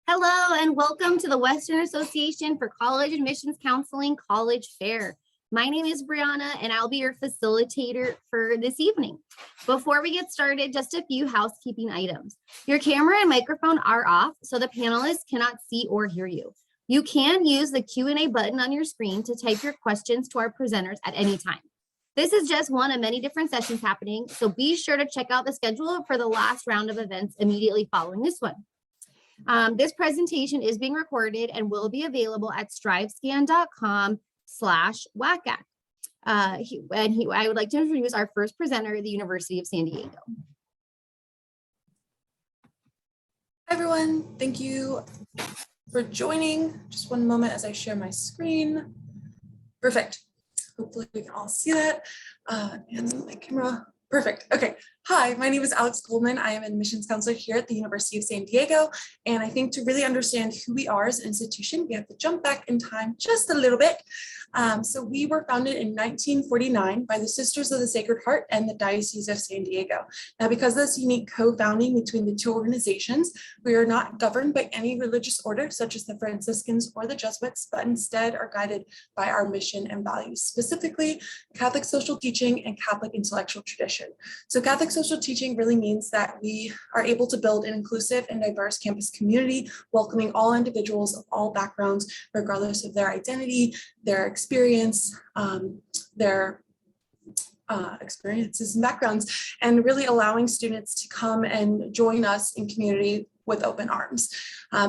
Hello and welcome to the Western Association for College Admissions Counseling College Fair. My name is Brianna and I'll be your facilitator for this evening. Before we get started, just a few housekeeping items. Your camera and microphone are off, so the panelists cannot see or hear you. You can use the Q&A button on your screen to type your questions to our presenters at any time. This is just one of many different sessions happening, so be sure to check out the schedule for the last round of events immediately following this one. This presentation is being recorded and will be available at strivescan.com/WACAC. I would like to introduce our first presenter at the University of San Diego. Hi everyone, thank you for joining. Just one moment as I share my screen. Perfect. Hopefully we can all see that. And my camera. Perfect. Okay. Hi, my name is Alex Goldman. I am an admissions counselor here at the University of San Diego. And I think to really understand who we are as an institution, we have to jump back in time just a little bit. So we were founded in 1949 by the Sisters of the Sacred Heart and the Diocese of San Diego. Now, because of this unique co-founding between the two organizations, we are not governed by any religious order, such as the Franciscans or the Jesuits, but instead are guided by our mission and values, specifically Catholic social teaching and Catholic intellectual tradition. So Catholic social teaching really means that we are able to build an inclusive and diverse campus community, welcoming all individuals of all backgrounds, regardless of their identity, their experience, their experiences and backgrounds, and really allowing students to come and join us in community with open arms.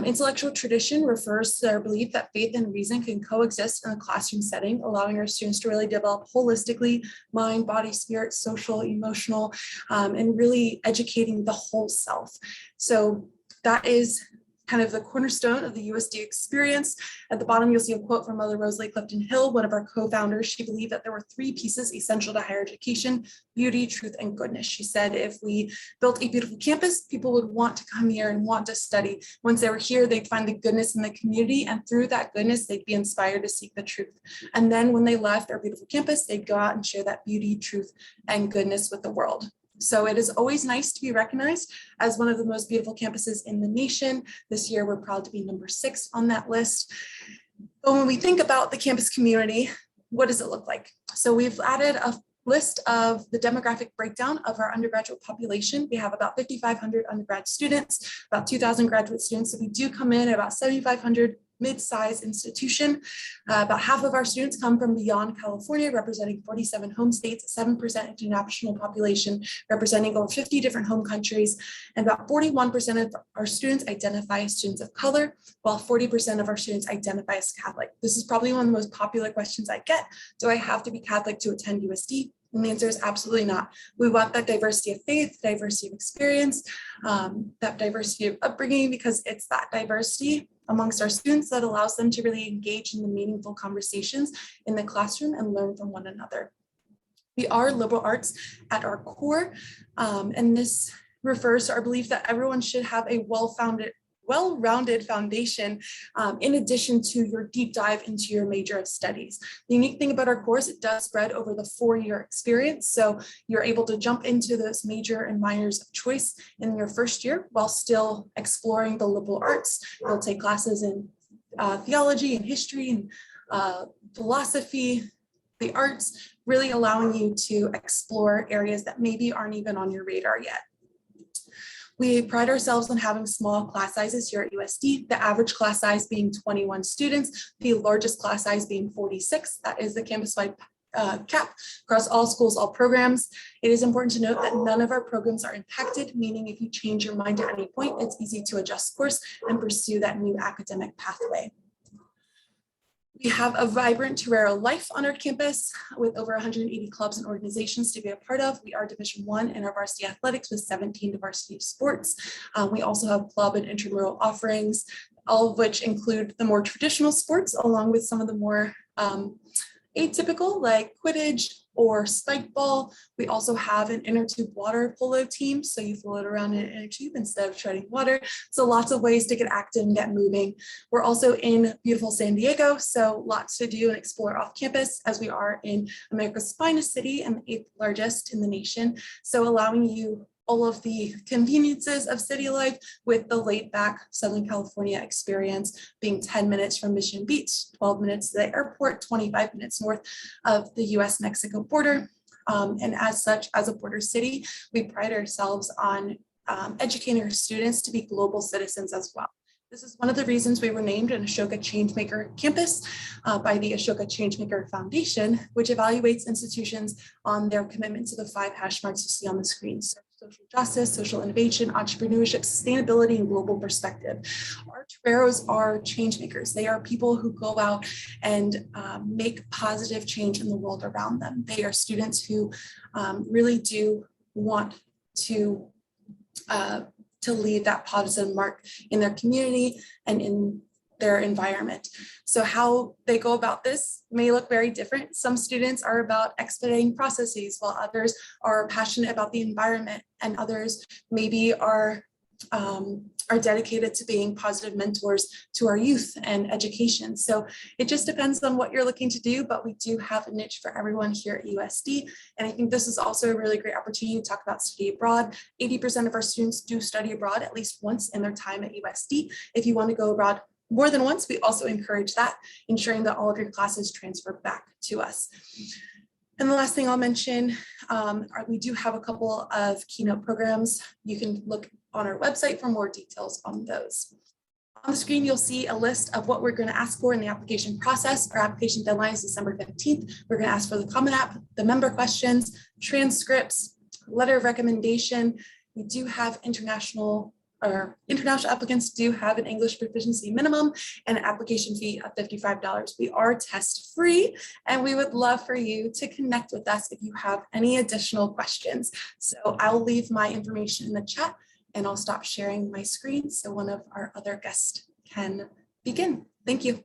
Intellectual tradition refers to our belief that faith and reason can coexist in a classroom setting, allowing our students to really develop holistically, mind, body, spirit, social, emotional, and really educating the whole self. So that is kind of the cornerstone of the USD experience. At the bottom, you'll see a quote from Mother Rosalie Clifton Hill, one of our co-founders. She believed that there were three pieces essential to higher education: beauty, truth, and goodness. She said if we built a beautiful campus, people would want to come here and want to study. Once they were here, they'd find the goodness in the community, and through that goodness, they'd be inspired to seek the truth. And then when they left our beautiful campus, they'd go out and share that beauty, truth, and goodness with the world. So it is always nice to be recognized as one of the most beautiful campuses in the nation. This year, we're proud to be number 6 on that list. But when we think about the campus community, what does it look like? So we've added a list of the demographic breakdown of our undergraduate population. We have about 5,500 undergrad students, about 2,000 graduate students. So we do come in at about 7,500 mid-sized institution. About half of our students come from beyond California, representing 47 home states, 7% international population, representing over 50 different home countries, and about 41% of our students identify as students of color, while 40% of our students identify as Catholic. This is probably one of the most popular questions I get. Do I have to be Catholic to attend USD? And the answer is absolutely not. We want that diversity of faith, diversity of experience, that diversity of upbringing, because it's that diversity amongst our students that allows them to really engage in the meaningful conversations in the classroom and learn from one another. We are liberal arts at our core, and this refers to our belief that everyone should have a well-rounded foundation in addition to your deep dive into your major of studies. The unique thing about our course, it does spread over the 4-year experience. So you're able to jump into those major and minors of choice in your first year while still exploring the liberal arts. You'll take classes in theology and history and philosophy, the arts, really allowing you to explore areas that maybe aren't even on your radar yet. We pride ourselves on having small class sizes here at USD, the average class size being 21 students, the largest class size being 46. That is the campus-wide cap across all schools, all programs. It is important to note that none of our programs are impacted, meaning if you change your mind at any point, it's easy to adjust course and pursue that new academic pathway. We have a vibrant Torero life on our campus with over 180 clubs and organizations to be a part of. We are Division I in our varsity athletics with 17 varsity sports. We also have club and intramural offerings, all of which include the more traditional sports, along with some of the more atypical like Quidditch or spike ball. We also have an inner tube water polo team, so you float around in an inner tube instead of treading water. So lots of ways to get active and get moving. We're also in beautiful San Diego, so lots to do and explore off campus, as we are in America's finest city and the 8th largest in the nation. So allowing you all of the conveniences of city life with the laid back Southern California experience, being 10 minutes from Mission Beach, 12 minutes to the airport, 25 minutes north of the US-Mexico border. And as such, as a border city, we pride ourselves on educating our students to be global citizens as well. This is one of the reasons we were named an Ashoka Changemaker campus by the Ashoka Changemaker Foundation, which evaluates institutions on their commitment to the 5 hash marks you see on the screen. So social justice, social innovation, entrepreneurship, sustainability, and global perspective. Our Toreros are change makers. They are people who go out and make positive change in the world around them. They are students who really do want to leave that positive mark in their community and in their environment. So how they go about this may look very different. Some students are about expediting processes, while others are passionate about the environment, and others maybe are dedicated to being positive mentors to our youth and education. So it just depends on what you're looking to do, but we do have a niche for everyone here at USD. And I think this is also a really great opportunity to talk about study abroad. 80% of our students do study abroad at least once in their time at USD. If you want to go abroad more than once, we also encourage that, ensuring that all of your classes transfer back to us. And the last thing I'll mention, we do have a couple of keynote programs. You can look on our website for more details on those. On the screen, you'll see a list of what we're going to ask for in the application process. Our application deadline is December 15th. We're going to ask for the Common App, the member questions, transcripts, letter of recommendation. We do have international applicants do have an English proficiency minimum and an application fee of $55. We are test free, and we would love for you to connect with us if you have any additional questions. So I'll leave my information in the chat, and I'll stop sharing my screen so one of our other guests can begin. Thank you.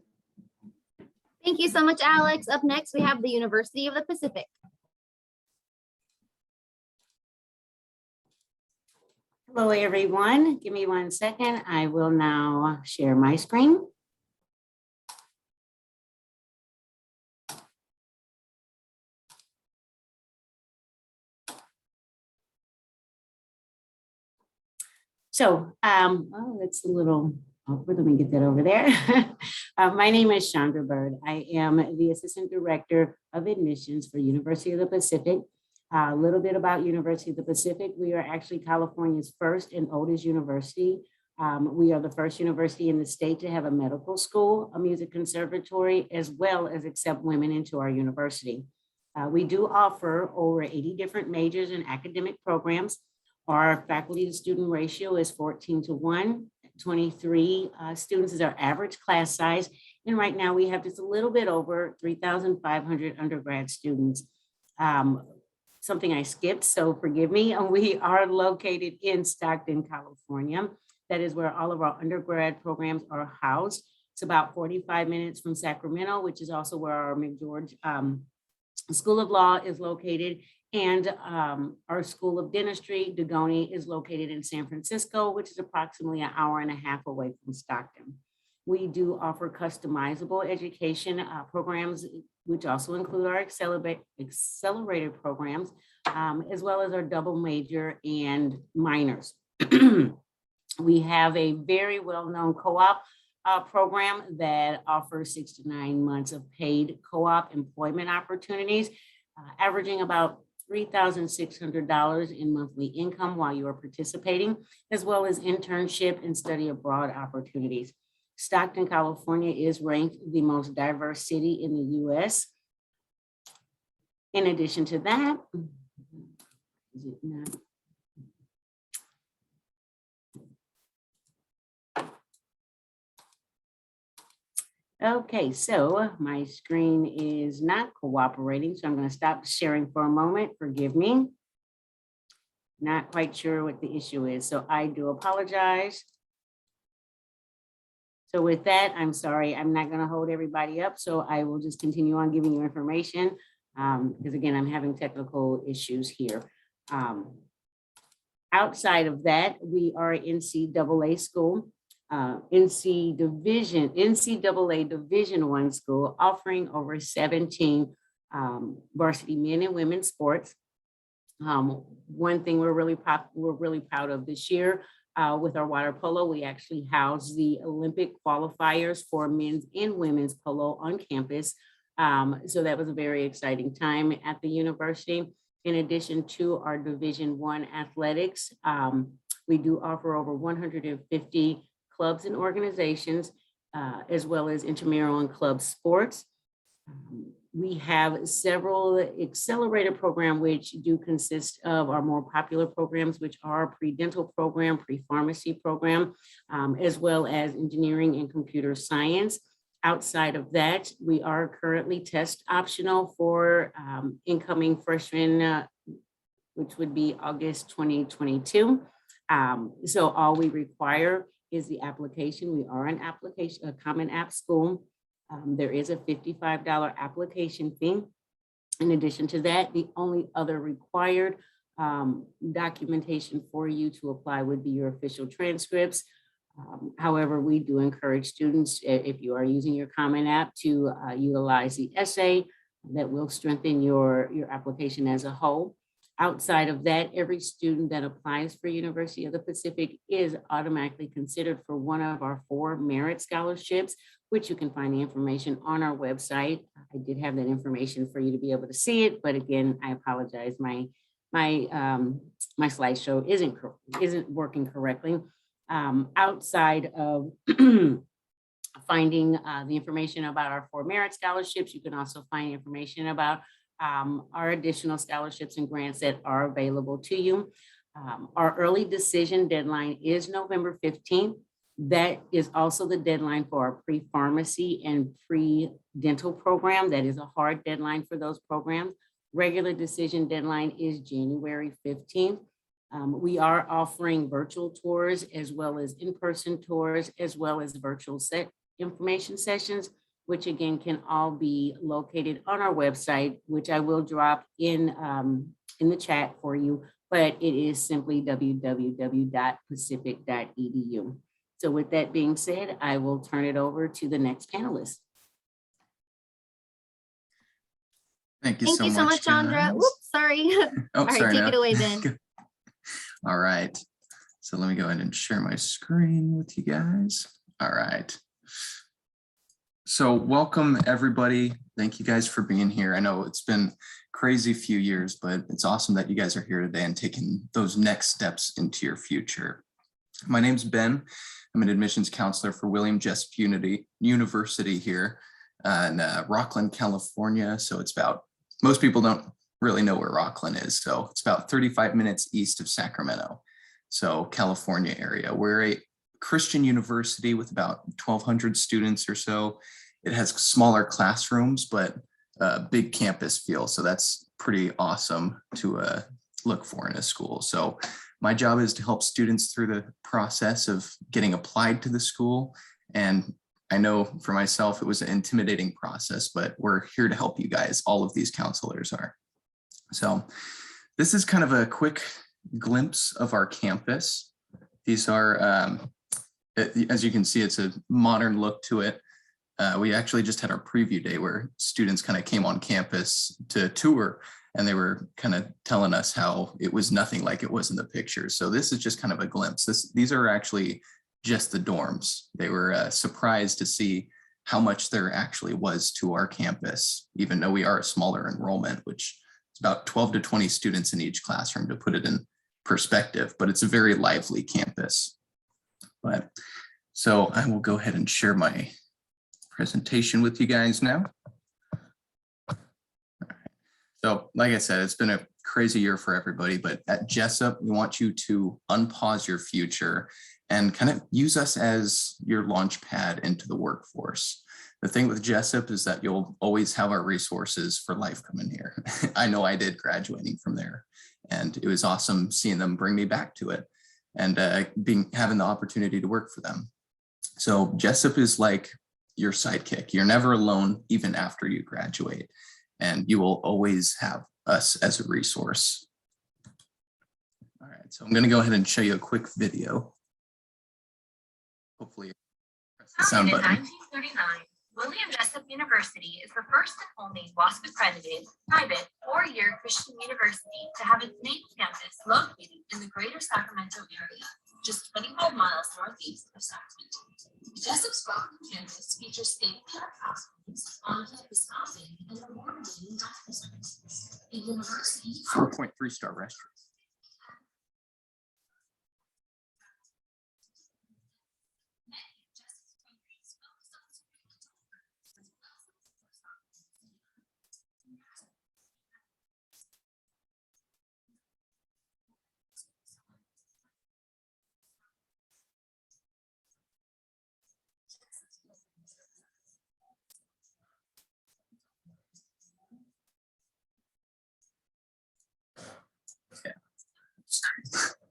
Thank you so much, Alex. Up next, we have the University of the Pacific. Hello, everyone. Give me 1 second. I will now share my screen. So, oh, that's a little awkward. Let me get that over there. My name is Chandra Bird. I am the Assistant Director of Admissions for University of the Pacific. A little bit about University of the Pacific. We are actually California's first and oldest university. We are the first university in the state to have a medical school, a music conservatory, as well as accept women into our university. We do offer over 80 different majors and academic programs. Our faculty to student ratio is 14:1. 23 students is our average class size. And right now we have just a little bit over 3,500 undergrad students. Something I skipped, so forgive me. We are located in Stockton, California. That is where all of our undergrad programs are housed. It's about 45 minutes from Sacramento, which is also where our McGeorge School of Law is located. And our School of Dentistry, Doheny, is located in San Francisco, which is approximately an hour and a half away from Stockton. We do offer customizable education programs, which also include our accelerated programs, as well as our double major and minors. We have a very well-known co-op program that offers 6 to 9 months of paid co-op employment opportunities, averaging about $3,600 in monthly income while you are participating, as well as internship and study abroad opportunities. Stockton, California is ranked the most diverse city in the US. In addition to that, is it not? Okay, so my screen is not cooperating, so I'm going to stop sharing for a moment. Forgive me. Not quite sure what the issue is, so I do apologize. So with that, I'm sorry, I'm not going to hold everybody up, so I will just continue on giving you information because again, I'm having technical issues here. Outside of that, we are an NCAA school, NCAA Division I school, offering over 17 varsity men and women's sports. One thing we're really proud of this year with our water polo, we actually housed the Olympic qualifiers for men's and women's polo on campus. So that was a very exciting time at the university. In addition to our Division I athletics, we do offer over 150 clubs and organizations, as well as intramural and club sports. We have several accelerator programs, which do consist of our more popular programs, which are pre-dental program, pre-pharmacy program, as well as engineering and computer science. Outside of that, we are currently test optional for incoming freshmen, which would be August 2022. So all we require is the application. We are an application, a Common App school. There is a $55 application fee. In addition to that, the only other required documentation for you to apply would be your official transcripts. However, we do encourage students, if you are using your Common App, to utilize the essay that will strengthen your application as a whole. Outside of that, every student that applies for University of the Pacific is automatically considered for one of our 4 merit scholarships, which you can find the information on our website. I did have that information for you to be able to see it, but again, I apologize. My slideshow isn't working correctly. Outside of finding the information about our 4 merit scholarships, you can also find information about our additional scholarships and grants that are available to you. Our early decision deadline is November 15th. That is also the deadline for our pre-pharmacy and pre-dental program. That is a hard deadline for those programs. Regular decision deadline is January 15th. We are offering virtual tours as well as in-person tours, as well as virtual information sessions, which again can all be located on our website, which I will drop in the chat for you, but it is simply www.pacific.edu. So with that being said, I will turn it over to the next panelist. Thank you so much, Chandra. Whoops, sorry. All right, take it away, Ben. All right. So let me go ahead and share my screen with you guys. All right. So welcome, everybody. Thank you guys for being here. I know it's been crazy few years, but it's awesome that you guys are here today and taking those next steps into your future. My name's Ben. I'm an admissions counselor for William Jessup University here in Rockland, California. So it's about, most people don't really know where Rockland is. So it's about 35 minutes east of Sacramento. So California area. We're a Christian university with about 1,200 students or so. It has smaller classrooms, but a big campus feel. So that's pretty awesome to look for in a school. So my job is to help students through the process of getting applied to the school. And I know for myself, it was an intimidating process, but we're here to help you guys. All of these counselors are. So this is kind of a quick glimpse of our campus. These are, as you can see, it's a modern look to it. We actually just had our preview day where students kind of came on campus to tour, and they were kind of telling us how it was nothing like it was in the pictures. So this is just kind of a glimpse. These are actually just the dorms. They were surprised to see how much there actually was to our campus, even though we are a smaller enrollment, which is about 12 to 20 students in each classroom, to put it in perspective, but it's a very lively campus. But so I will go ahead and share my presentation with you guys now. So like I said, it's been a crazy year for everybody, but at Jessup, we want you to unpause your future and kind of use us as your launch pad into the workforce. The thing with Jessup is that you'll always have our resources for life coming here. I know I did graduating from there, and it was awesome seeing them bring me back to it and having the opportunity to work for them. So Jessup is like your sidekick. You're never alone, even after you graduate, and you will always have us as a resource. All right, so I'm going to go ahead and show you a quick video. Hopefully, press the sound button. William Jessup University is the first and only WASP-accredited private four-year Christian university to have its main campus located in the greater Sacramento area, just 25 miles northeast of Sacramento. Jessup's welcome campus features state-of-the-art classrooms, on-campus housing, and award-winning dining services. The university 4.3-star restaurant.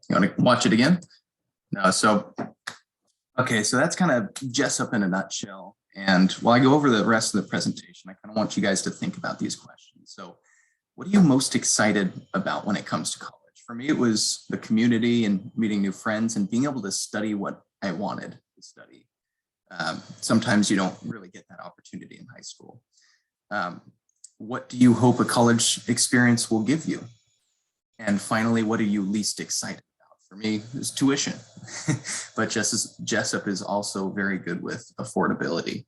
You want to watch it again? No, so, okay, so that's kind of Jessup in a nutshell. And while I go over the rest of the presentation, I kind of want you guys to think about these questions. So what are you most excited about when it comes to college? For me, it was the community and meeting new friends and being able to study what I wanted to study. Sometimes you don't really get that opportunity in high school. What do you hope a college experience will give you? And finally, what are you least excited about? For me, it's tuition, but Jessup is also very good with affordability.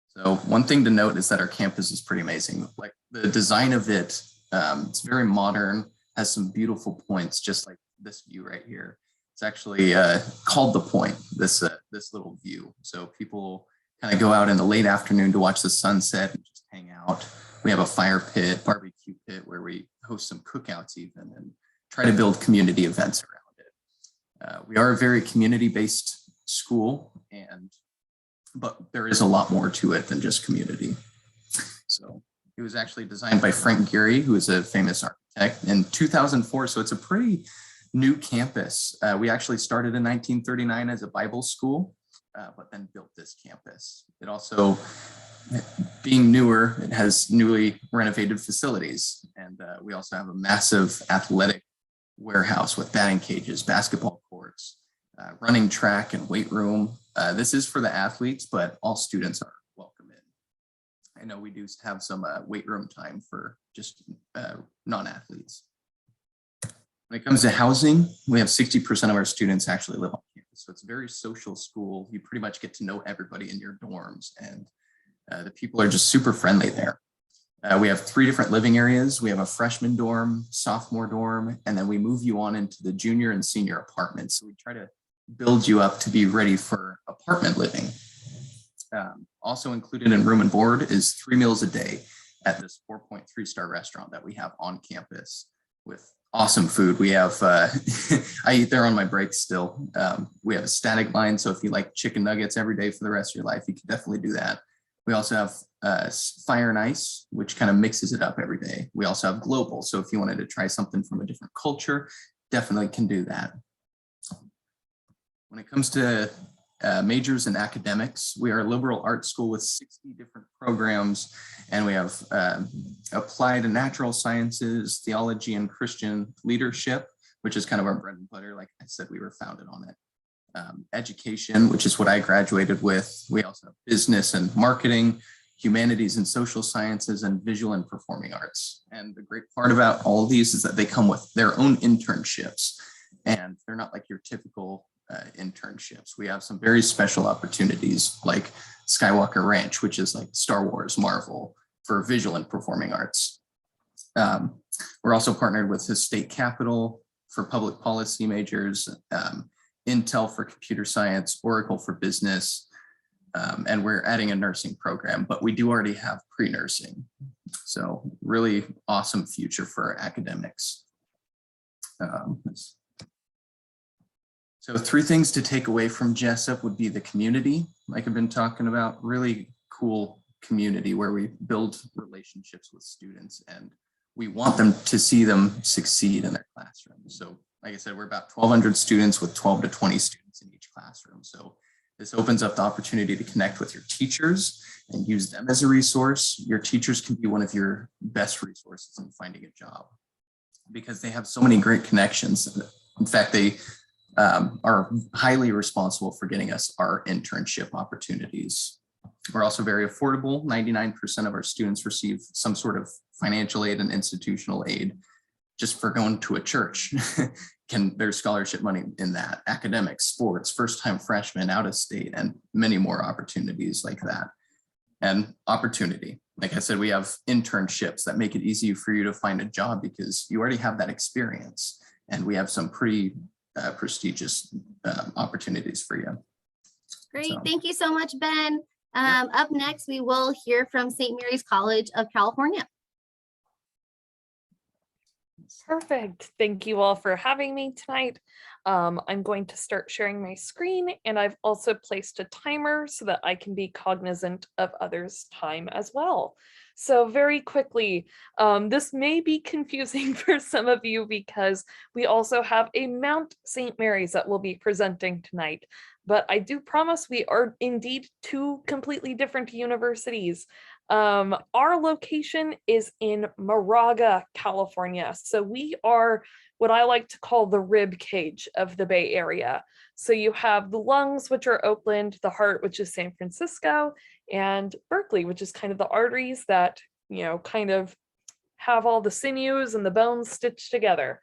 So one thing to note is that our campus is pretty amazing. Like the design of it, it's very modern, has some beautiful points, just like this view right here. It's actually called The Point, this little view. So people kind of go out in the late afternoon to watch the sunset and just hang out. We have a fire pit, barbecue pit, where we host some cookouts even and try to build community events around it. We are a very community-based school, but there is a lot more to it than just community. So it was actually designed by Frank Gehry, who is a famous architect, in 2004. So it's a pretty new campus. We actually started in 1939 as a Bible school, but then built this campus. It also, being newer, it has newly renovated facilities. And we also have a massive athletic warehouse with batting cages, basketball courts, running track and weight room. This is for the athletes, but all students are welcome in. I know we do have some weight room time for just non-athletes. When it comes to housing, we have 60% of our students actually live on campus. So it's a very social school. You pretty much get to know everybody in your dorms, and the people are just super friendly there. We have 3 different living areas. We have a freshman dorm, sophomore dorm, and then we move you on into the junior and senior apartments. So we try to build you up to be ready for apartment living. Also included in room and board is 3 meals a day at this 4.3-star restaurant that we have on campus with awesome food. We have, I eat there on my breaks still. We have a static line. So if you like chicken nuggets every day for the rest of your life, you can definitely do that. We also have Fire and Ice, which kind of mixes it up every day. We also have Global. So if you wanted to try something from a different culture, definitely can do that. When it comes to majors in academics, we are a liberal arts school with 60 different programs, and we have applied natural sciences, theology, and Christian leadership, which is kind of our bread and butter. Like I said, we were founded on it. Education, which is what I graduated with. We also have business and marketing, humanities and social sciences, and visual and performing arts. And the great part about all of these is that they come with their own internships, and they're not like your typical internships. We have some very special opportunities like Skywalker Ranch, which is like Star Wars, Marvel for visual and performing arts. We're also partnered with the state capitol for public policy majors, Intel for computer science, Oracle for business, and we're adding a nursing program, but we do already have pre-nursing. So really awesome future for academics. So 3 things to take away from Jessup would be the community, like I've been talking about, really cool community where we build relationships with students and we want them to see them succeed in their classroom. So like I said, we're about 1,200 students with 12 to 20 students in each classroom. So this opens up the opportunity to connect with your teachers and use them as a resource. Your teachers can be one of your best resources in finding a job because they have so many great connections. In fact, are highly responsible for getting us our internship opportunities. We're also very affordable. 99% of our students receive some sort of financial aid and institutional aid just for going to a church. There's scholarship money in that, academics, sports, first-time freshmen, out of state, and many more opportunities like that. And opportunity, like I said, we have internships that make it easy for you to find a job because you already have that experience. And we have some pretty prestigious opportunities for you. Great. So. Thank you so much, Ben. Up next, we will hear from St. Mary's College of California. Perfect. Thank you all for having me tonight. I'm going to start sharing my screen, and I've also placed a timer so that I can be cognizant of others' time as well. So very quickly, this may be confusing for some of you because we also have a Mount St. Mary's that will be presenting tonight. But I do promise we are indeed two completely different universities. Our location is in Moraga, California. So we are what I like to call the rib cage of the Bay Area. So you have the lungs, which are Oakland, the heart, which is San Francisco, and Berkeley, which is kind of the arteries that, you know, kind of have all the sinews and the bones stitched together.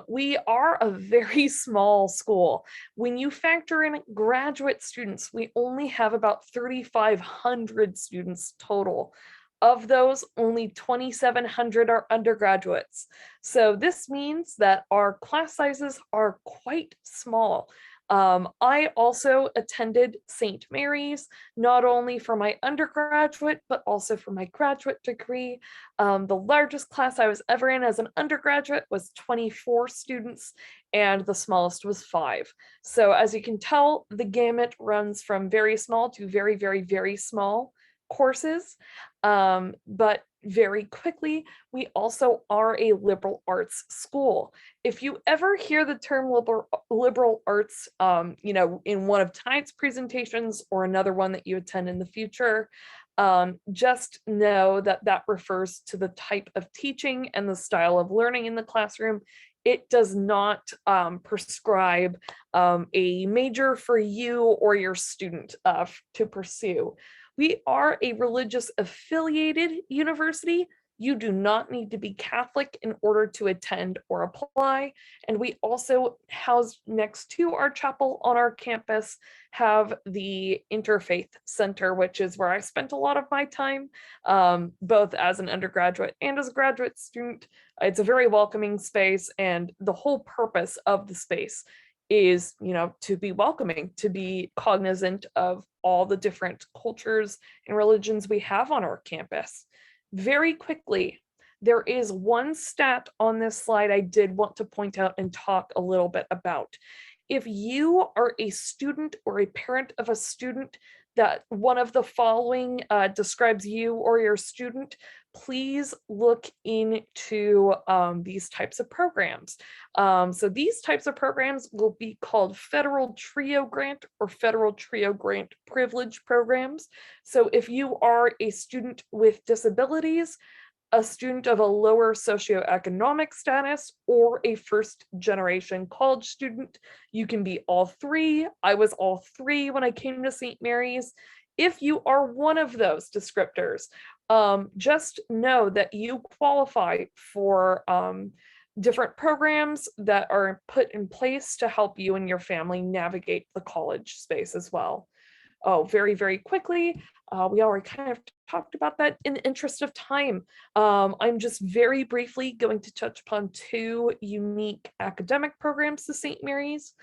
We are a very small school. When you factor in graduate students, we only have about 3,500 students total. Of those, only 2,700 are undergraduates. So this means that our class sizes are quite small. I also attended St. Mary's, not only for my undergraduate, but also for my graduate degree. The largest class I was ever in as an undergraduate was 24 students, and the smallest was 5. So as you can tell, the gamut runs from very small to very, very, very small courses. But very quickly, we also are a liberal arts school. If you ever hear the term liberal arts, you know, in one of tonight's presentations or another one that you attend in the future, just know that that refers to the type of teaching and the style of learning in the classroom. It does not prescribe a major for you or your student to pursue. We are a religious affiliated university. You do not need to be Catholic in order to attend or apply. And we also house next to our chapel on our campus have the Interfaith Center, which is where I spent a lot of my time, both as an undergraduate and as a graduate student. It's a very welcoming space, and the whole purpose of the space is, you know, to be welcoming, to be cognizant of all the different cultures and religions we have on our campus. Very quickly, there is one stat on this slide I did want to point out and talk a little bit about. If you are a student or a parent of a student that one of the following describes you or your student, please look into these types of programs. So these types of programs will be called Federal TRIO Grant or Federal TRIO Grant Privilege programs. So if you are a student with disabilities, a student of a lower socioeconomic status, or a first-generation college student, you can be all three. I was all three when I came to St. Mary's. If you are one of those descriptors, just know that you qualify for different programs that are put in place to help you and your family navigate the college space as well. Oh, very, very quickly, we already kind of talked about that. In the interest of time, I'm just very briefly going to touch upon 2 unique academic programs to St. Mary's.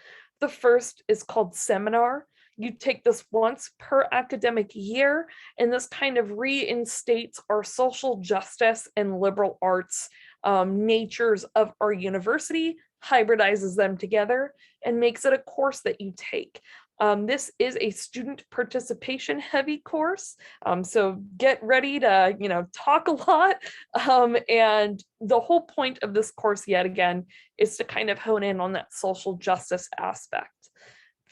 The first is called Seminar. You take this once per academic year, and this kind of reinstates our social justice and liberal arts natures of our university, hybridizes them together, and makes it a course that you take. This is a student participation heavy course, so get ready to, you know, talk a lot. And the whole point of this course, yet again, is to kind of hone in on that social justice aspect.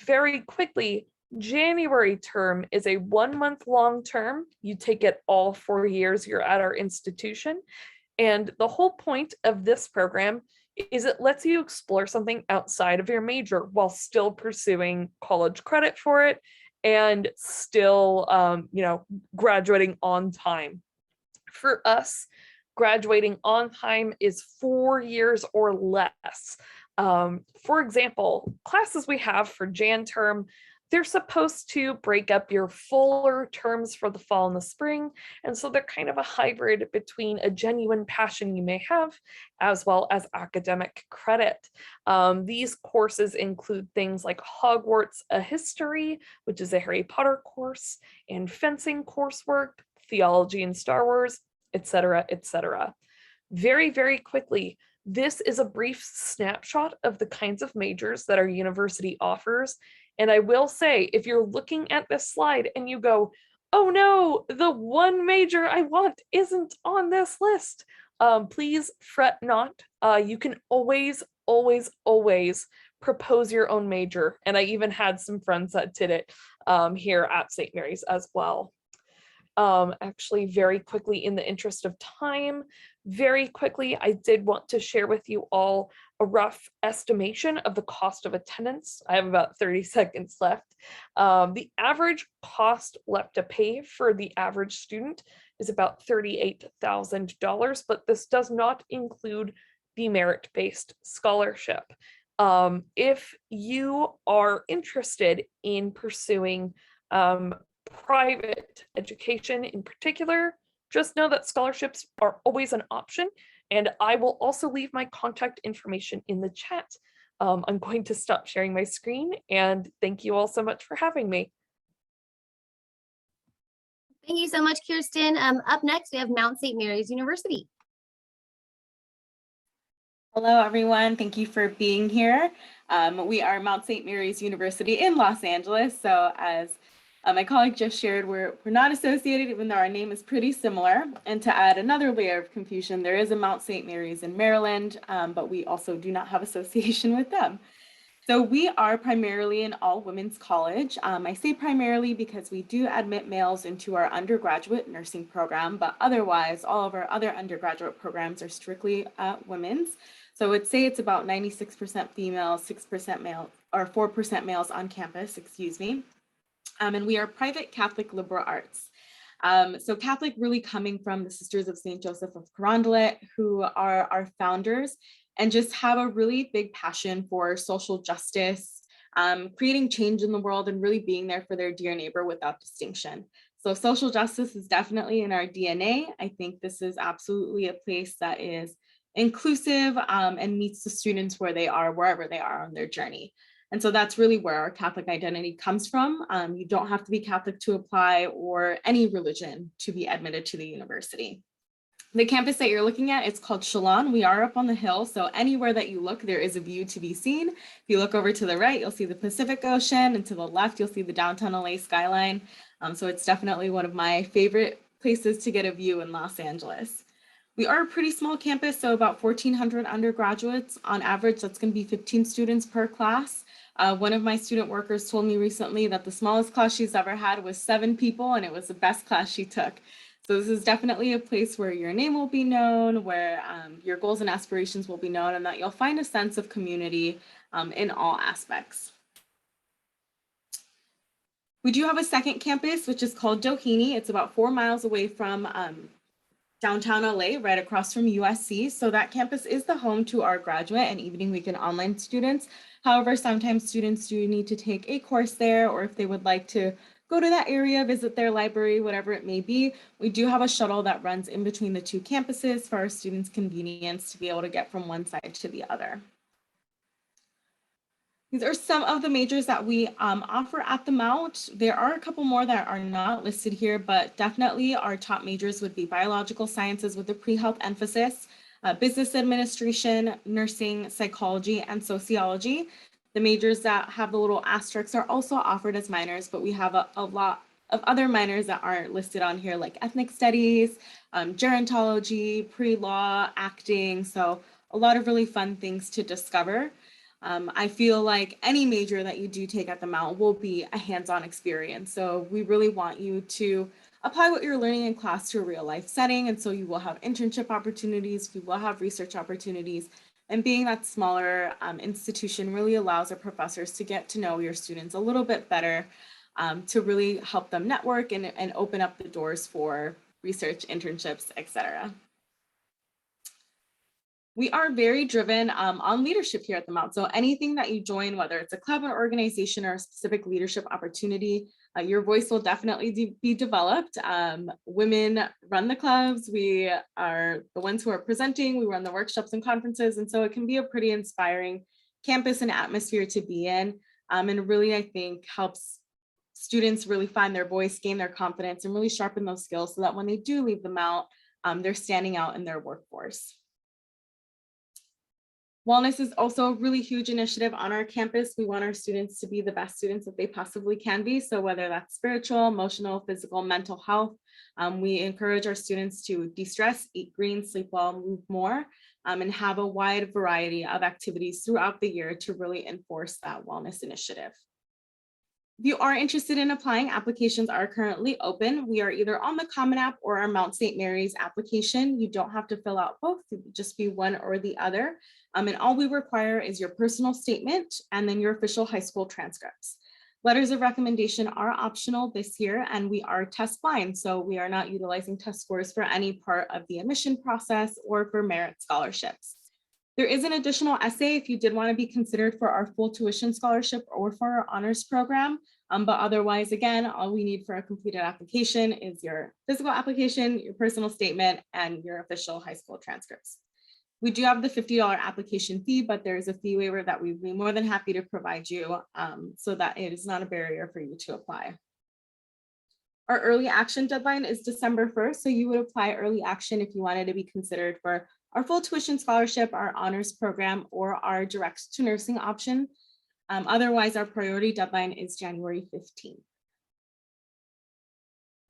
Very quickly, January term is a 1-month long term. You take it all 4 years you're at our institution. And the whole point of this program is it lets you explore something outside of your major while still pursuing college credit for it and still, graduating on time. For us, graduating on time is 4 years or less. For example, classes we have for Jan term, they're supposed to break up your fuller terms for the fall and the spring. And so they're kind of a hybrid between a genuine passion you may have, as well as academic credit. These courses include things like Hogwarts, a history, which is a Harry Potter course, and fencing coursework, theology and Star Wars, etc., etc. Very, very quickly, this is a brief snapshot of the kinds of majors that our university offers. And I will say, if you're looking at this slide and you go, oh no, the one major I want isn't on this list, please fret not. You can always, always, always propose your own major. And I even had some friends that did it here at St. Mary's as well. Actually, very quickly, in the interest of time, very quickly, I did want to share with you all a rough estimation of the cost of attendance. I have about 30 seconds left. The average cost left to pay for the average student is about $38,000, but this does not include the merit-based scholarship. If you are interested in pursuing private education in particular, just know that scholarships are always an option, and I will also leave my contact information in the chat. I'm going to stop sharing my screen, and thank you all so much for having me. Thank you so much, Kirsten. Up next, we have Mount St. Mary's University. Hello, everyone. Thank you for being here. We are Mount St. Mary's University in Los Angeles. So as my colleague just shared, we're not associated, even though our name is pretty similar. And to add another layer of confusion, there is a Mount St. Mary's in Maryland, but we also do not have association with them. So we are primarily an all-women's college. I say primarily because we do admit males into our undergraduate nursing program, but otherwise, all of our other undergraduate programs are strictly women's. So I would say it's about 96% female, 6% male, or 4% males on campus, excuse me. And we are private Catholic liberal arts. So Catholic really coming from the Sisters of St. Joseph of Carondelet, who are our founders and just have a really big passion for social justice, creating change in the world and really being there for their dear neighbor without distinction. So social justice is definitely in our DNA. I think this is absolutely a place that is inclusive and meets the students where they are, wherever they are on their journey. And so that's really where our Catholic identity comes from. You don't have to be Catholic to apply or any religion to be admitted to the university. The campus that you're looking at, it's called Shalon. We are up on the hill, so anywhere that you look, there is a view to be seen. If you look over to the right, you'll see the Pacific Ocean, and to the left, you'll see the downtown LA skyline. So it's definitely one of my favorite places to get a view in Los Angeles. We are a pretty small campus, so about 1,400 undergraduates. On average, that's going to be 15 students per class. One of my student workers told me recently that the smallest class she's ever had was 7 people, and it was the best class she took. So this is definitely a place where your name will be known, where your goals and aspirations will be known, and that you'll find a sense of community in all aspects. We do have a second campus, which is called Doheny. It's about 4 miles away from downtown LA, right across from USC. So that campus is the home to our graduate and evening weekend online students. However, sometimes students do need to take a course there, or if they would like to go to that area, visit their library, whatever it may be, we do have a shuttle that runs in between the 2 campuses for our students' convenience to be able to get from one side to the other. These are some of the majors that we offer at the Mount. There are a couple more that are not listed here, but definitely our top majors would be biological sciences with a pre-health emphasis, business administration, nursing, psychology, and sociology. The majors that have the little asterisks are also offered as minors, but we have a lot of other minors that aren't listed on here, like ethnic studies, gerontology, pre-law, acting. So a lot of really fun things to discover. I feel like any major that you do take at the Mount will be a hands-on experience. So we really want you to apply what you're learning in class to a real life setting. And so you will have internship opportunities, you will have research opportunities, And being that smaller institution really allows our professors to get to know your students a little bit better, to really help them network and open up the doors for research, internships, etc. We are very driven on leadership here at the Mount. So anything that you join, whether it's a club or organization or a specific leadership opportunity, your voice will definitely be developed. Women run the clubs. We are the ones who are presenting. We run the workshops and conferences. And so it can be a pretty inspiring campus and atmosphere to be in. And really, I think, helps students really find their voice, gain their confidence, and really sharpen those skills so that when they do leave the Mount, they're standing out in their workforce. Wellness is also a really huge initiative on our campus. We want our students to be the best students that they possibly can be. So whether that's spiritual, emotional, physical, mental health, we encourage our students to de-stress, eat green, sleep well, move more, and have a wide variety of activities throughout the year to really enforce that wellness initiative. If you are interested in applying, applications are currently open. We are either on the Common App or our Mount St. Mary's application. You don't have to fill out both, just be one or the other. And all we require is your personal statement and then your official high school transcripts. Letters of recommendation are optional this year, and we are test blind, so we are not utilizing test scores for any part of the admission process or for merit scholarships. There is an additional essay if you did want to be considered for our full tuition scholarship or for our honors program. But otherwise, again, all we need for a completed application is your physical application, your personal statement, and your official high school transcripts. We do have the $50 application fee, but there's a fee waiver that we'd be more than happy to provide you so that it is not a barrier for you to apply. Our early action deadline is December 1st, so you would apply early action if you wanted to be considered for our full tuition scholarship, our honors program, or our direct to nursing option. Otherwise, our priority deadline is January 15th.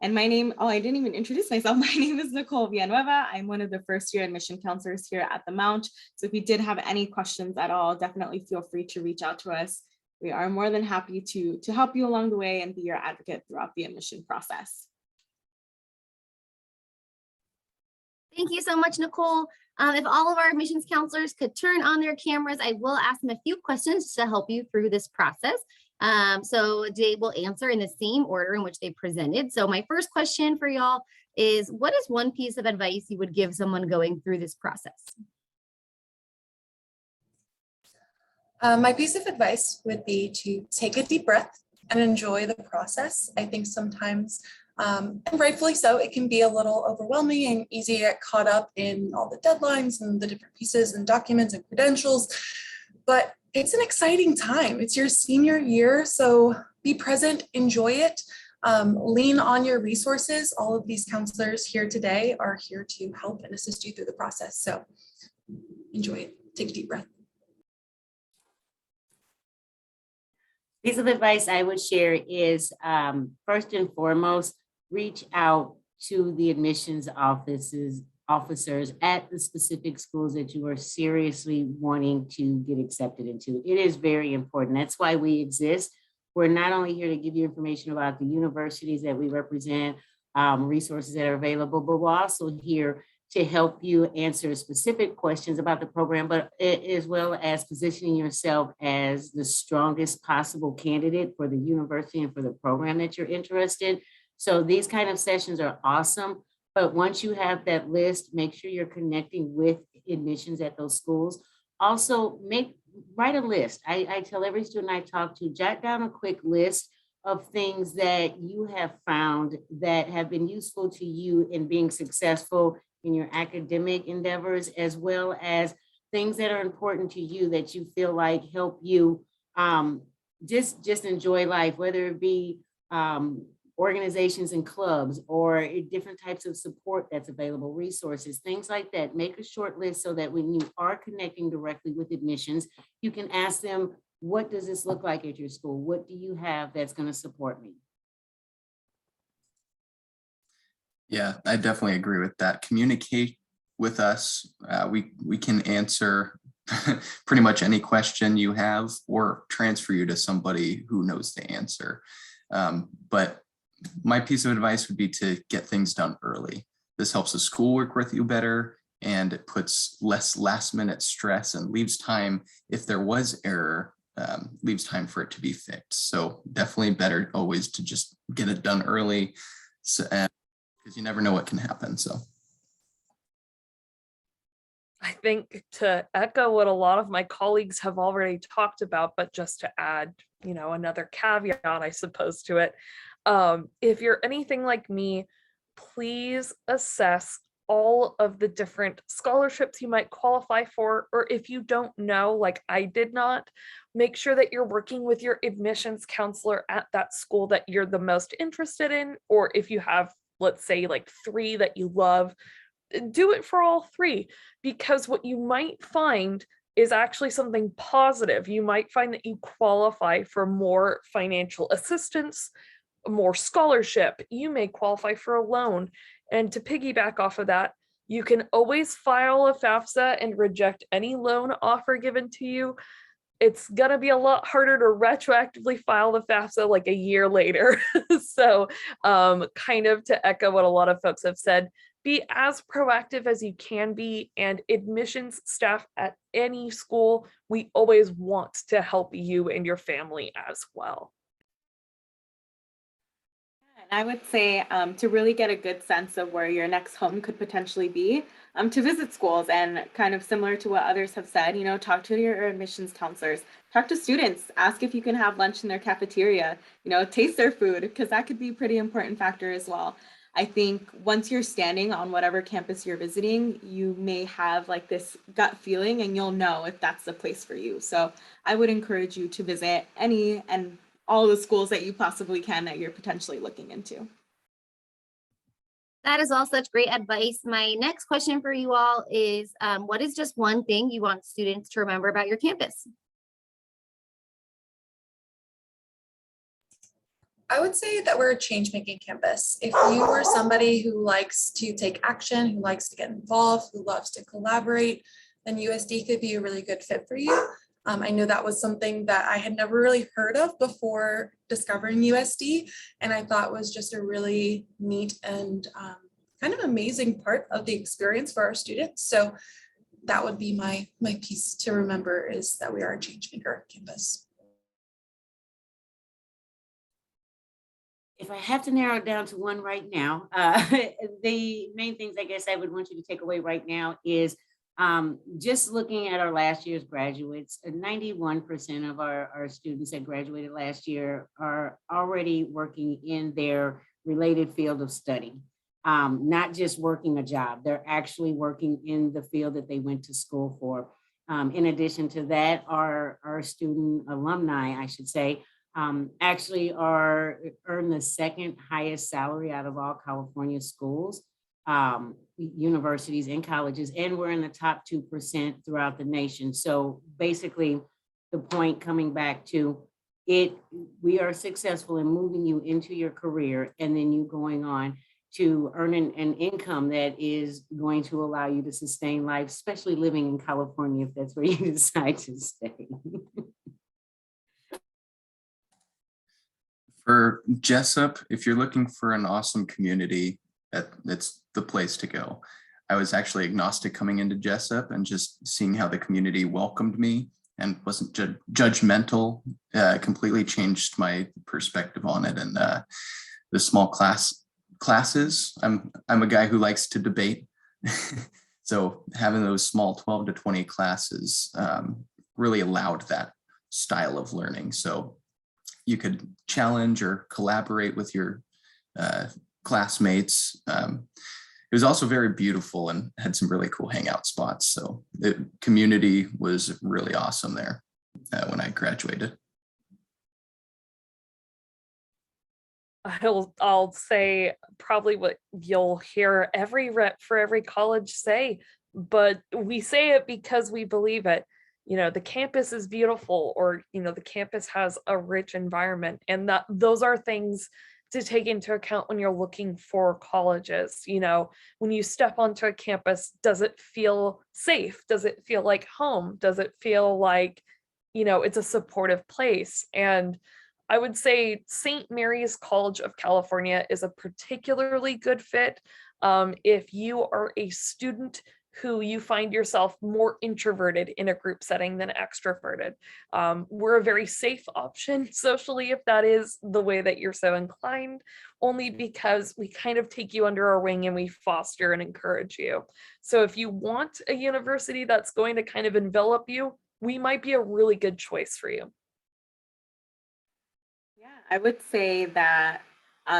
And my name, oh, I didn't even introduce myself. My name is Nicole Villanueva. I'm one of the first year admission counselors here at the Mount. So if you did have any questions at all, definitely feel free to reach out to us. We are more than happy to help you along the way and be your advocate throughout the admission process. Thank you so much, Nicole. If all of our admissions counselors could turn on their cameras, I will ask them a few questions to help you through this process. So they will answer in the same order in which they presented. So my first question for y'all is, what is one piece of advice you would give someone going through this process? My piece of advice would be to take a deep breath and enjoy the process. I think sometimes, and rightfully so, it can be a little overwhelming and easy to get caught up in all the deadlines and the different pieces and documents and credentials, but it's an exciting time. It's your senior year, so be present, enjoy it, lean on your resources. All of these counselors here today are here to help and assist you through the process. So enjoy it, take a deep breath. Piece of advice I would share is first and foremost, reach out to the admissions officers at the specific schools that you are seriously wanting to get accepted into. It is very important. That's why we exist. We're not only here to give you information about the universities that we represent, resources that are available, but we're also here to help you answer specific questions about the program, but as well as positioning yourself as the strongest possible candidate for the university and for the program that you're interested in. So these kind of sessions are awesome, but once you have that list, make sure you're connecting with admissions at those schools. Also, write a list. I tell every student I talk to, jot down a quick list of things that you have found that have been useful to you in being successful in your academic endeavors, as well as things that are important to you that you feel like help you just enjoy life, whether it be organizations and clubs or different types of support that's available, resources, things like that. Make a short list so that when you are connecting directly with admissions, you can ask them, what does this look like at your school? What do you have that's going to support me? Yeah, I definitely agree with that. Communicate with us. We can answer pretty much any question you have or transfer you to somebody who knows the answer. But my piece of advice would be to get things done early. This helps the school work with you better. and it puts less last minute stress and leaves time, if there was error, leaves time for it to be fixed. So definitely better always to just get it done early, so, because you never know what can happen. So I think to echo what a lot of my colleagues have already talked about, but just to add, another caveat, I suppose, to it. If you're anything like me, please assess all of the different scholarships you might qualify for, or if you don't know, like I did not, make sure that you're working with your admissions counselor at that school that you're the most interested in, or if you have, let's say, like 3 that you love, do it for all 3, because what you might find is actually something positive. You might find that you qualify for more financial assistance, more scholarship. You may qualify for a loan. And to piggyback off of that, you can always file a FAFSA and reject any loan offer given to you. It's going to be a lot harder to retroactively file the FAFSA like a year later. So kind of to echo what a lot of folks have said, be as proactive as you can be, and admissions staff at any school, we always want to help you and your family as well. And I would say to really get a good sense of where your next home could potentially be, to visit schools, and kind of similar to what others have said, talk to your admissions counselors, talk to students, ask if you can have lunch in their cafeteria, taste their food, because that could be a pretty important factor as well. I think once you're standing on whatever campus you're visiting, you may have like this gut feeling and you'll know if that's the place for you. So I would encourage you to visit any and all the schools that you possibly can that you're potentially looking into. That is all such great advice. My next question for you all is, what is just one thing you want students to remember about your campus? I would say that we're a change-making campus. If you are somebody who likes to take action, who likes to get involved, who loves to collaborate, then USD could be a really good fit for you. I know that was something that I had never really heard of before discovering USD, and I thought was just a really neat and kind of amazing part of the experience for our students. So that would be my piece to remember, is that we are a change maker campus. If I have to narrow it down to one right now, the main things I guess I would want you to take away right now is just looking at our last year's graduates, 91% of our students that graduated last year are already working in their related field of study. Not just working a job, they're actually working in the field that they went to school for. In addition to that, our student alumni, I should say, actually earn the second highest salary out of all California schools, universities and colleges, and we're in the top 2% throughout the nation. So basically the point coming back to it, we are successful in moving you into your career and then you going on to earn an income that is going to allow you to sustain life, especially living in California, if that's where you decide to stay. for Jessup, if you're looking for an awesome community, that's the place to go. I was actually agnostic coming into Jessup, and just seeing how the community welcomed me and wasn't judgmental completely changed my perspective on it. And the small classes, I'm a guy who likes to debate. So having those small 12 to 20 classes really allowed that style of learning. So you could challenge or collaborate with your classmates. It was also very beautiful and had some really cool hangout spots. So the community was really awesome there when I graduated. I'll say probably what you'll hear every rep for every college say, but we say it because we believe it. You know, the campus is beautiful, or, you know, the campus has a rich environment, and that those are things to take into account when you're looking for colleges. You know, when you step onto a campus, does it feel safe? Does it feel like home? Does it feel like, you know, it's a supportive place? And I would say St. Mary's College of California is a particularly good fit if you are a student who you find yourself more introverted in a group setting than extroverted. We're a very safe option socially if that is the way that you're so inclined, only because we kind of take you under our wing and we foster and encourage you. So if you want a university that's going to kind of envelop you, we might be a really good choice for you. Yeah, I would say that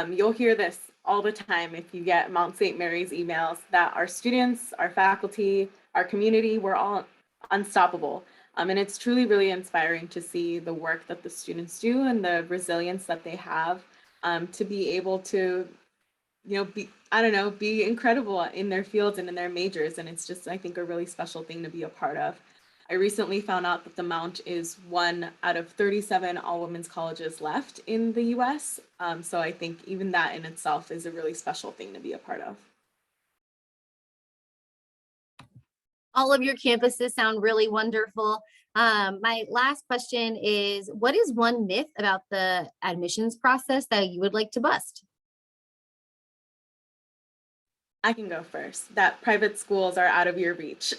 you'll hear this all the time if you get Mount St. Mary's emails, that our students, our faculty, our community, we're all unstoppable. And it's truly really inspiring to see the work that the students do and the resilience that they have to be able to, be incredible in their fields and in their majors. And it's just, I think, a really special thing to be a part of. I recently found out that the Mount is one out of 37 all-women's colleges left in the US. So I think even that in itself is a really special thing to be a part of. All of your campuses sound really wonderful. My last question is, what is one myth about the admissions process that you would like to bust? I can go first. That private schools are out of your reach.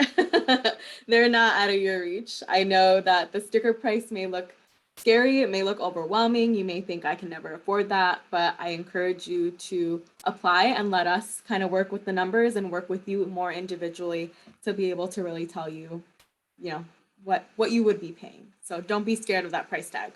They're not out of your reach. I know that the sticker price may look scary. It may look overwhelming. You may think I can never afford that, but I encourage you to apply and let us kind of work with the numbers and work with you more individually to be able to really tell you, what you would be paying. So don't be scared of that price tag.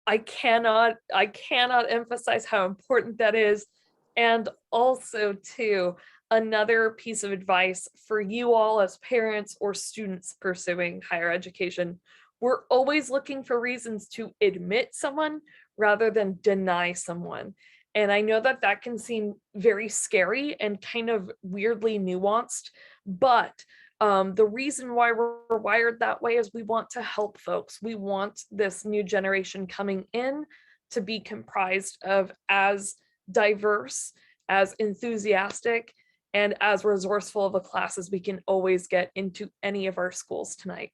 I cannot emphasize how important that is. And also too, another piece of advice for you all as parents or students pursuing higher education, we're always looking for reasons to admit someone rather than deny someone. And I know that that can seem very scary and kind of weirdly nuanced, but the reason why we're wired that way is we want to help folks. We want this new generation coming in to be comprised of as diverse, as enthusiastic, and as resourceful of a class as we can always get into any of our schools tonight.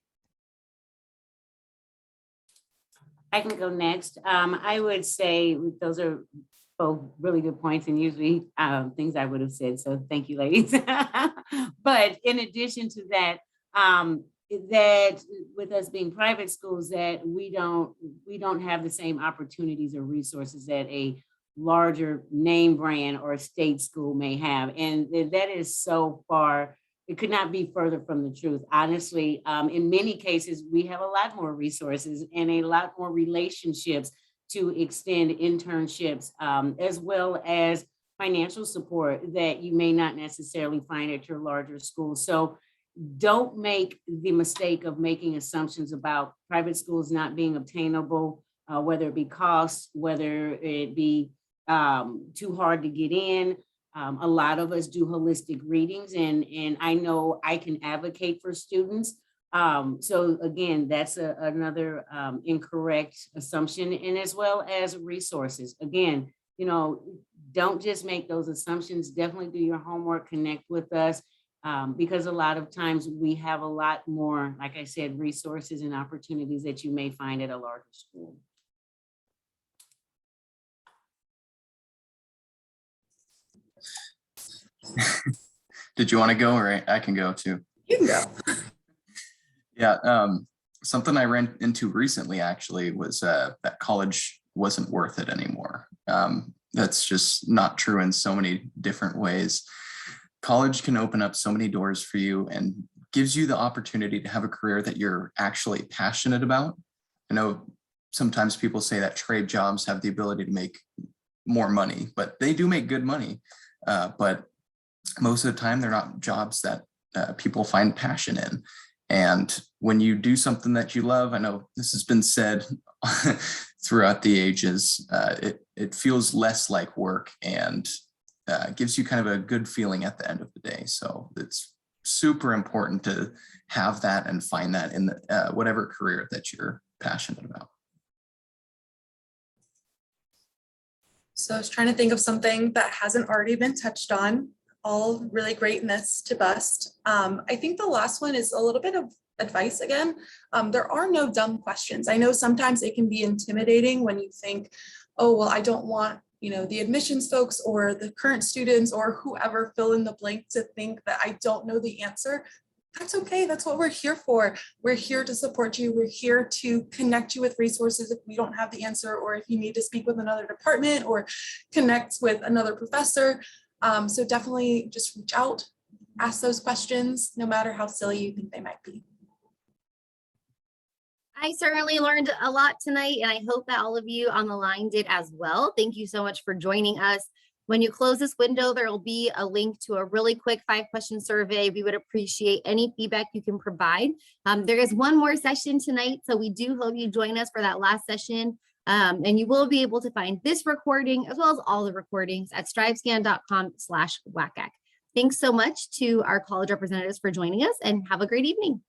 I can go next. I would say those are both really good points and usually things I would have said. So thank you, ladies. But in addition to that, that with us being private schools, that we don't have the same opportunities or resources that a larger name brand or state school may have. And that is so far, it could not be further from the truth. Honestly, in many cases, we have a lot more resources and a lot more relationships to extend internships, as well as financial support that you may not necessarily find at your larger school. So don't make the mistake of making assumptions about private schools not being obtainable, whether it be cost, whether it be too hard to get in. A lot of us do holistic readings, and I know I can advocate for students. So again, that's another incorrect assumption, and as well as resources. Again, don't just make those assumptions. Definitely do your homework, connect with us, because a lot of times we have a lot more, like I said, resources and opportunities that you may find at a larger school. Did you want to go, or I can go too? You can go. Yeah, something I ran into recently actually was that college wasn't worth it anymore. That's just not true in so many different ways. College can open up so many doors for you and gives you the opportunity to have a career that you're actually passionate about. I know sometimes people say that trade jobs have the ability to make more money, but they do make good money. But most of the time, they're not jobs that people find passion in. And when you do something that you love, I know this has been said throughout the ages, it feels less like work and gives you kind of a good feeling at the end of the day. So it's super important to have that and find that in whatever career that you're passionate about. So I was trying to think of something that hasn't already been touched on. All really great myths to bust. I think the last one is a little bit of advice again. There are no dumb questions. I know sometimes it can be intimidating when you think, oh, well, I don't want the admissions folks or the current students or whoever fill in the blank to think that I don't know the answer, that's okay. That's what we're here for. We're here to support you. We're here to connect you with resources if we don't have the answer, or if you need to speak with another department or connect with another professor. So definitely just reach out, ask those questions, no matter how silly you think they might be. I certainly learned a lot tonight, and I hope that all of you on the line did as well. Thank you so much for joining us. When you close this window, there will be a link to a really quick 5-question survey. We would appreciate any feedback you can provide. There is one more session tonight, so we do hope you join us for that last session. And you will be able to find this recording as well as all the recordings at strivescan.com/WACAC. Thanks so much to our college representatives for joining us, and have a great evening.